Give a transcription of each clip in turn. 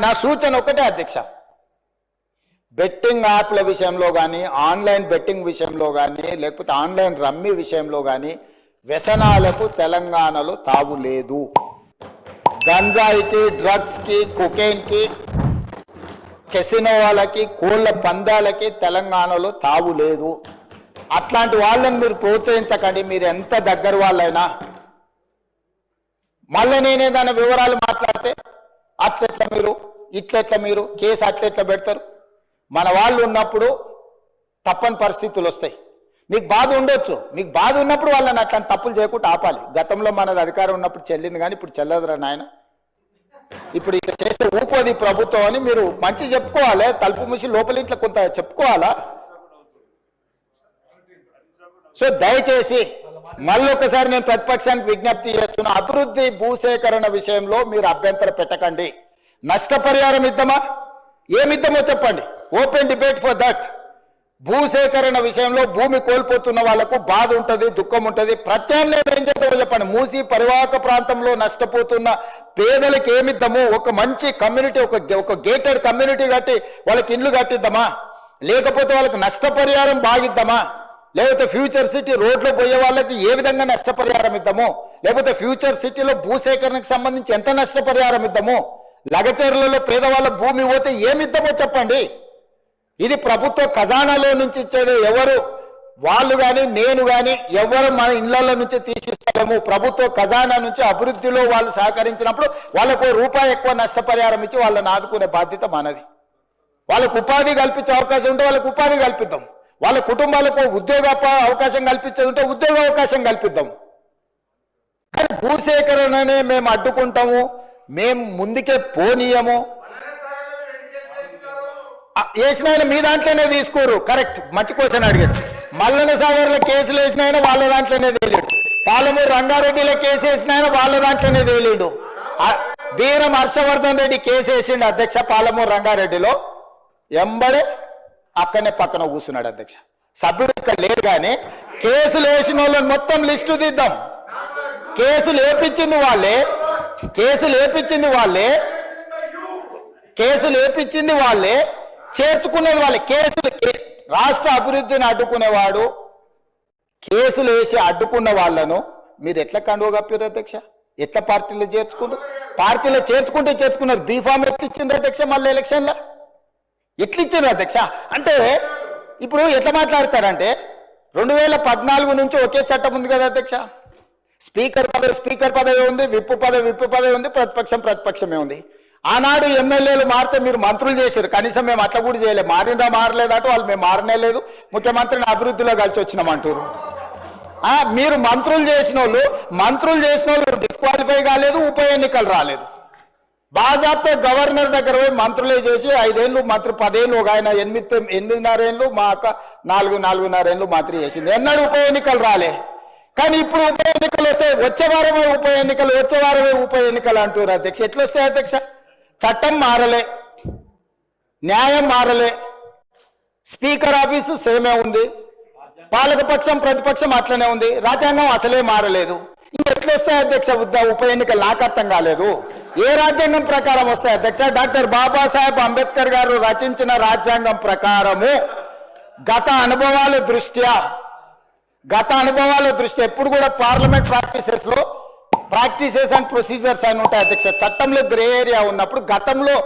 నా సూచన ఒకటే అధ్యక్ష, బెట్టింగ్ యాప్ల విషయంలో కానీ, ఆన్లైన్ బెట్టింగ్ విషయంలో కానీ, లేకపోతే ఆన్లైన్ రమ్మీ విషయంలో కానీ వ్యసనాలకు తెలంగాణలో తావు లేదు. గంజాయికి, డ్రగ్స్కి, కొకైన్కి, కెసినో వాళ్ళకి, కోళ్ళ పందాలకి తెలంగాణలో తావు లేదు. అట్లాంటి వాళ్ళని మీరు ప్రోత్సహించకండి. మీరు ఎంత దగ్గర వాళ్ళైనా మళ్ళీ నేనేదైనా వివరాలు మాట్లాడితే అట్లెట్లా మీరు, ఇట్లెట్లా మీరు, కేసు అట్లెట్లా పెడతారు. మన వాళ్ళు ఉన్నప్పుడు తప్పని పరిస్థితులు వస్తాయి. మీకు బాధ ఉండొచ్చు, మీకు బాధ ఉన్నప్పుడు వాళ్ళని అట్లాంటి తప్పులు చేయకుండా ఆపాలి. గతంలో మనది అధికారం ఉన్నప్పుడు చెల్లింది, కానీ ఇప్పుడు చెల్లదురా నాయన. ఇప్పుడు ఇక చేస్తే ఊపోది ప్రభుత్వం అని మీరు మంచి చెప్పుకోవాలి. తలుపు మూసి లోపలింట్లో కొంత చెప్పుకోవాలా. సో దయచేసి మళ్ళొకసారి నేను ప్రతిపక్షానికి విజ్ఞప్తి చేస్తున్నా, అభివృద్ధి భూసేకరణ విషయంలో మీరు అభ్యంతరం పెట్టకండి. నష్టపరిహారం ఇద్దామా, ఏమిద్దామో చెప్పండి. Open debate for that. భూసేకరణ విషయంలో భూమి కోల్పోతున్న వాళ్లకు బాధ ఉంటుంది, దుఃఖం ఉంటుంది. ప్రత్యామ్నాయం ఏం చేద్దామో చెప్పండి. మూసి పరివాహక ప్రాంతంలో నష్టపోతున్న పేదలకు ఏమిద్దాము, ఒక మంచి కమ్యూనిటీ, ఒక గేటెడ్ కమ్యూనిటీ కట్టి వాళ్ళకి ఇల్లు కట్టిద్దామా, లేకపోతే వాళ్ళకి నష్టపరిహారం బాగిద్దామా, లేకపోతే ఫ్యూచర్ సిటీ రోడ్లో పోయే వాళ్ళకి ఏ విధంగా నష్టపరిహారం ఇద్దాము, లేకపోతే ఫ్యూచర్ సిటీలో భూసేకరణకు సంబంధించి ఎంత నష్టపరిహారం ఇద్దాము, లగచర్లలో పేదవాళ్ళ భూమి పోతే ఏమిద్దామో చెప్పండి. ఇది ప్రభుత్వ ఖజానాలో నుంచి ఇచ్చేది. ఎవరు వాళ్ళు కానీ నేను కానీ ఎవరు మన ఇళ్లలో నుంచి తీసిస్తాము. ప్రభుత్వ ఖజానా నుంచి అభివృద్ధిలో వాళ్ళు సహకరించినప్పుడు వాళ్ళకు రూపాయి ఎక్కువ నష్టపరిహారం ఇచ్చి వాళ్ళని ఆదుకునే బాధ్యత మనది. వాళ్ళకు ఉపాధి కల్పించే అవకాశం ఉంటే వాళ్ళకు ఉపాధి కల్పిద్దాం. వాళ్ళ కుటుంబాలకు ఉద్యోగ అవకాశం కల్పించేది ఉంటే ఉద్యోగ అవకాశం కల్పిద్దాం. కానీ భూసేకరణనే మేము అడ్డుకుంటాము, మేము ముందుకే పోనీయము. వేసిన మీ దాంట్లోనే తీసుకోరు. కరెక్ట్, మంచి క్వశ్చన్ అడిగాడు. మల్లన సాగర్లో కేసులు వేసిన వాళ్ళ దాంట్లోనే తేలేడు. పాలమూరు రంగారెడ్డిలో కేసు వేసిన వాళ్ళ దాంట్లోనే తేలేడు. వీరం హర్షవర్ధన్ రెడ్డి కేసు వేసిండు అధ్యక్ష పాలమూరు రంగారెడ్డిలో. ఎంబడే అక్కడనే పక్కన కూర్చున్నాడు అధ్యక్ష. సభ్యుడు ఇక్కడ లేడు, కానీ కేసులు వేసిన వాళ్ళని మొత్తం లిస్టు తీద్దాం. కేసులు వేపించింది వాళ్ళే, కేసులు వేపించింది వాళ్ళే, చేర్చుకునేది వాళ్ళే. కేసులు రాష్ట్ర అభివృద్ధిని అడ్డుకునేవాడు, కేసులు వేసి అడ్డుకున్న వాళ్ళను మీరు ఎట్లా కండువ కప్పారు అధ్యక్ష? ఎట్లా పార్టీలో చేర్చుకున్నారు? పార్టీలో చేర్చుకున్నారు. బీఫామ్ ఎట్లా ఇచ్చిండ్రు అధ్యక్ష? మళ్ళీ ఎలక్షన్లో ఎట్లా ఇచ్చారు అధ్యక్ష? అంటే ఇప్పుడు ఎట్లా మాట్లాడతారంటే 2014 నుంచి ఒకే చట్టం ఉంది కదా అధ్యక్ష. స్పీకర్ పదవి ఉంది, విప్పు పదవి ఉంది, ప్రతిపక్షమే ఉంది. ఆనాడు ఎమ్మెల్యేలు మారితే మీరు మంత్రులు చేశారు. కనీసం మేము అట్లా కూడా చేయలేదు. మారలేదట వాళ్ళు. మేము మారనే లేదు, ముఖ్యమంత్రిని అభివృద్ధిలో కలిసి వచ్చినామంటారు. మీరు మంత్రులు చేసిన వాళ్ళు డిస్క్వాలిఫై కాలేదు, ఉప ఎన్నికలు రాలేదు. బాజాబ్తో గవర్నర్ దగ్గర పోయి మంత్రులే చేసి 5 ఏళ్ళు మంత్రి, 10 ఏళ్ళు, ఒక ఆయన 8.5 ఏళ్ళు, మా అక్క 4.5 ఏళ్ళు మంత్రి చేసింది. ఎన్నడూ ఉప ఎన్నికలు రాలే. కానీ ఇప్పుడు ఉప ఎన్నికలు వస్తాయి. వచ్చే వారమే ఉప ఎన్నికలు అంటారు అధ్యక్ష. ఎట్లా వస్తాయి అధ్యక్ష? చట్టం మారలే, న్యాయం మారలే, స్పీకర్ ఆఫీసు సేమే ఉంది, పాలకపక్షం ప్రతిపక్షం అట్లనే ఉంది, రాజ్యాంగం అసలే మారలేదు. ఎట్లా వస్తాయి అధ్యక్ష ఉప ఎన్నికలు? నాకు అర్థం కాలేదు. ఏ రాజ్యాంగం ప్రకారం వస్తాయి అధ్యక్ష? డాక్టర్ బాబాసాహెబ్ అంబేద్కర్ గారు రచించిన రాజ్యాంగం ప్రకారము గత అనుభవాల దృష్ట్యా ఎప్పుడు కూడా పార్లమెంట్ ప్రాక్టీసెస్ అండ్ ప్రొసీజర్స్ అని ఉంటాయి అధ్యక్ష. చట్టంలో గ్రే ఏరియా ఉన్నప్పుడు గతంలో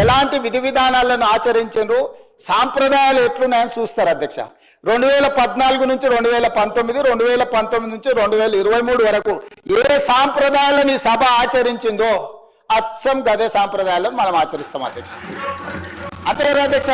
ఎలాంటి విధి విధానాలను ఆచరించారు, సాంప్రదాయాలు ఎట్లున్నాయని చూస్తారు అధ్యక్ష. 2014 నుంచి 2019, 2019 నుంచి 2023 వరకు ఏ సాంప్రదాయాలను సభ ఆచరించిందో అచ్చం గదే సాంప్రదాయాలను మనం ఆచరిస్తాం అధ్యక్ష. అంతే కదా అధ్యక్ష?